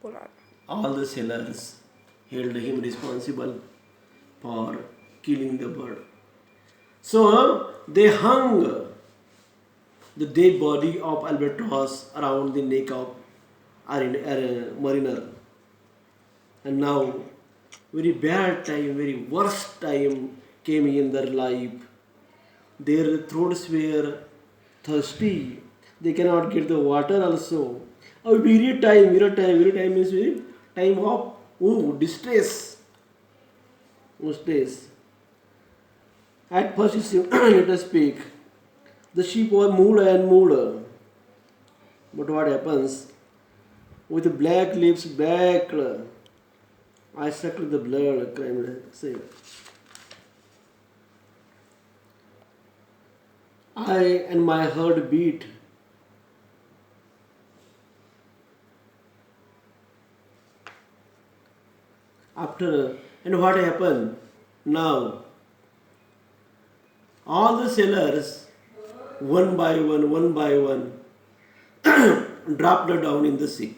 बोला. All the sailors held him responsible for killing the bird. So they hung the dead body of albatross around the neck of mariner. And now, very bad time, very worst time came in their life. Their throats were thirsty. They cannot get the water also. A very time means very time of distress. Distress. At first, let us speak. The sheep was moved and moved. But what happens? With black lips back, I sucked the blood, cried, say. I and my heart beat. After, and what happened? Now, all the sailors, one by one, dropped down in the sea.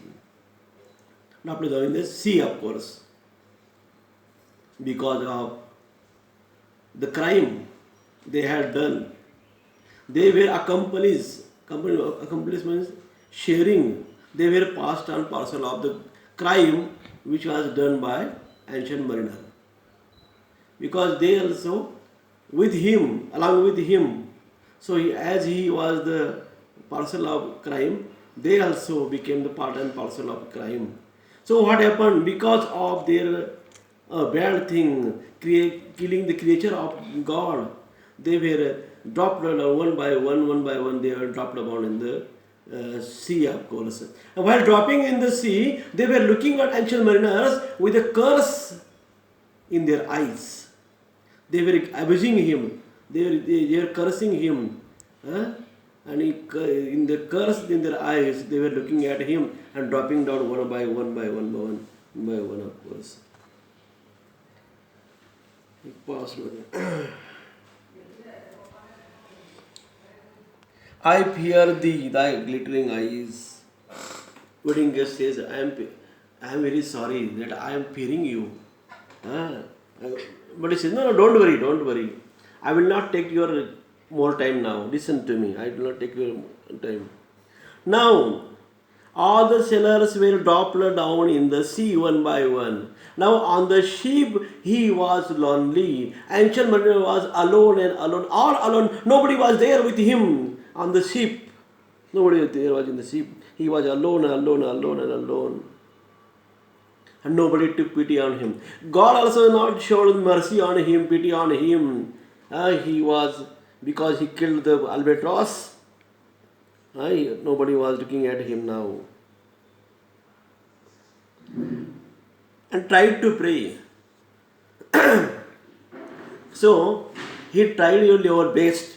Dropped down in the sea, of course, because of the crime they had done. They were accomplices. Accomplice means sharing. They were passed and parcel of the crime which was done by ancient mariner. Because they also, with him, along with him, so as he was the parcel of crime, they also became the part and parcel of crime. So what happened? Because of their bad thing, killing the creature of God, they were dropped one by one, they were dropped down in the sea, of course. And while dropping in the sea, they were looking at ancient mariners with a curse in their eyes. They were abusing him. They were cursing him. Huh? And in the curse in their eyes, they were looking at him and dropping down one by one, of course. He passed away. I fear thee, thy glittering eyes. Wedding guest says, I am very sorry that I am fearing you. Ah, but he says, no, don't worry. I will not take your more time now. Listen to me. I will not take your time. Now, all the sailors were dropped down in the sea one by one. Now, on the ship, he was lonely. Ancient mariner was alone and alone, all alone. Nobody was there with him on the ship. Nobody was there was in the ship. He was alone. And nobody took pity on him. God also not showed mercy on him, pity on him. He was, because he killed the albatross, nobody was looking at him now. And tried to pray. So, he tried your best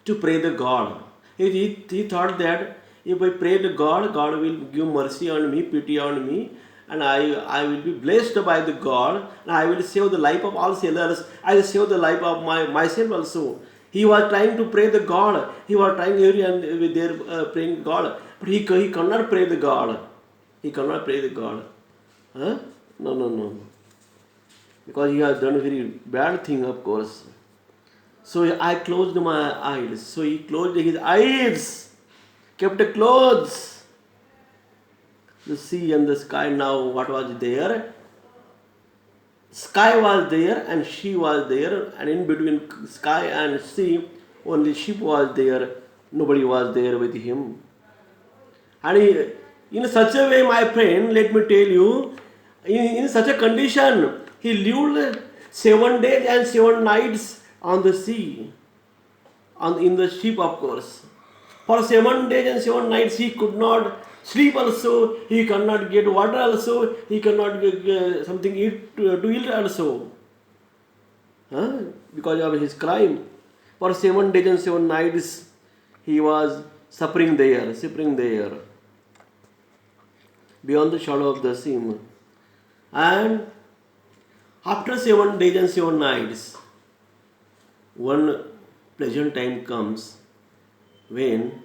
to pray the God. He thought that if I pray to God, God will give mercy on me, pity on me, and I will be blessed by the God, and I will save the life of all sailors. I will save the life of myself also. He was trying to pray the God. He was trying every with their praying God, but he cannot pray the God. He cannot pray the God. Huh? No. Because he has done a very bad thing, of course. So I closed my eyes. So he closed his eyes, kept closed. The sea and the sky now, what was there? Sky was there and she was there, and in between sky and sea, only ship was there. Nobody was there with him. And in such a way, my friend, let me tell you, in such a condition, he lived 7 days and 7 nights on the sea, in the ship, of course. For 7 days and 7 nights, he could not sleep also, he cannot get water also, he cannot get something to eat also. Because of his crime. For 7 days and 7 nights, he was suffering there, beyond the shadow of the sea. And after 7 days and 7 nights, one pleasant time comes when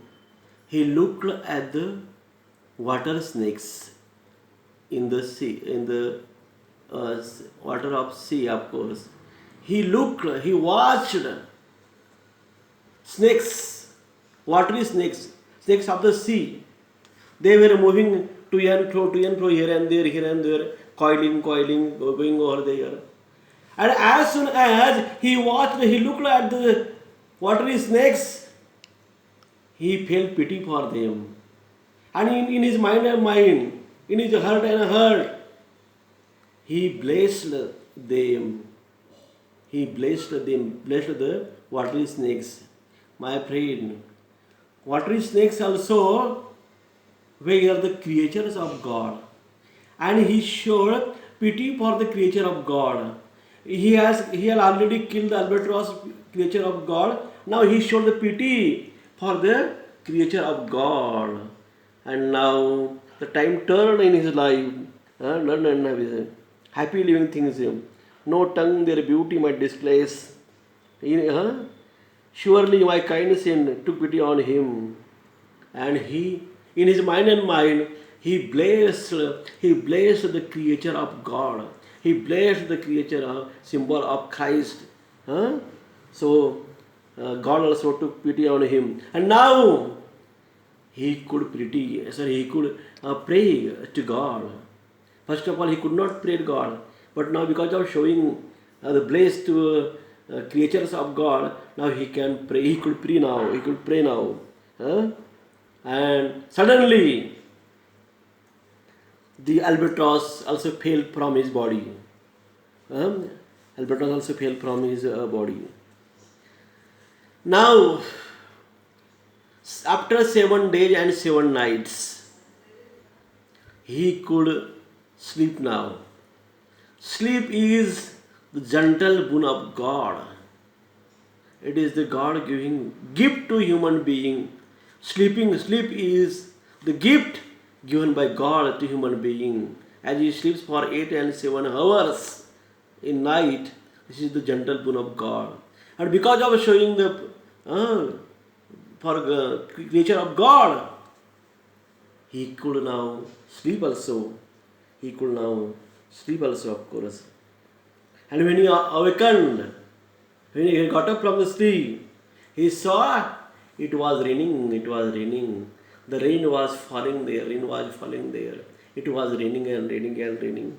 he looked at the water snakes in the sea, in the water of sea, of course. He looked, he watched snakes, watery snakes, snakes of the sea. They were moving to and fro, here and there, coiling, going over there. And as soon as he watched, he looked at the watery snakes, he felt pity for them. And in his mind, in his heart, he blessed them. He blessed them, blessed the watery snakes. My friend, watery snakes also were the creatures of God. And he showed pity for the creature of God. He had already killed the albatross creature of God. Now he showed the pity for the creature of God. And now the time turned in his life. Happy living things. No tongue their beauty might displace. Surely my kindness took pity on him. And he, in his mind, he blessed the creature of God. He blessed the creature, symbol of Christ. So God also took pity on him. And now he could pray to God. First of all, he could not pray to God, but now because of showing the blessed creatures of God, now he can pray. He could pray now. He could pray now. And suddenly, the albatross also fell from his body. Albatross also fell from his body. Now, after 7 days and 7 nights, he could sleep now. Sleep is the gentle boon of God. It is the God giving gift to human being. Sleep is the gift given by God to human being. As he sleeps for 8 and 7 hours in night, this is the gentle boon of God. And because of showing the creature of God, he could now sleep also. He could now sleep also, of course. And when he awakened, when he got up from the sleep, he saw it was raining. The rain was falling there. It was raining.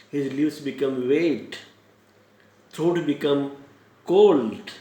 His lips became wet. Throat became cold.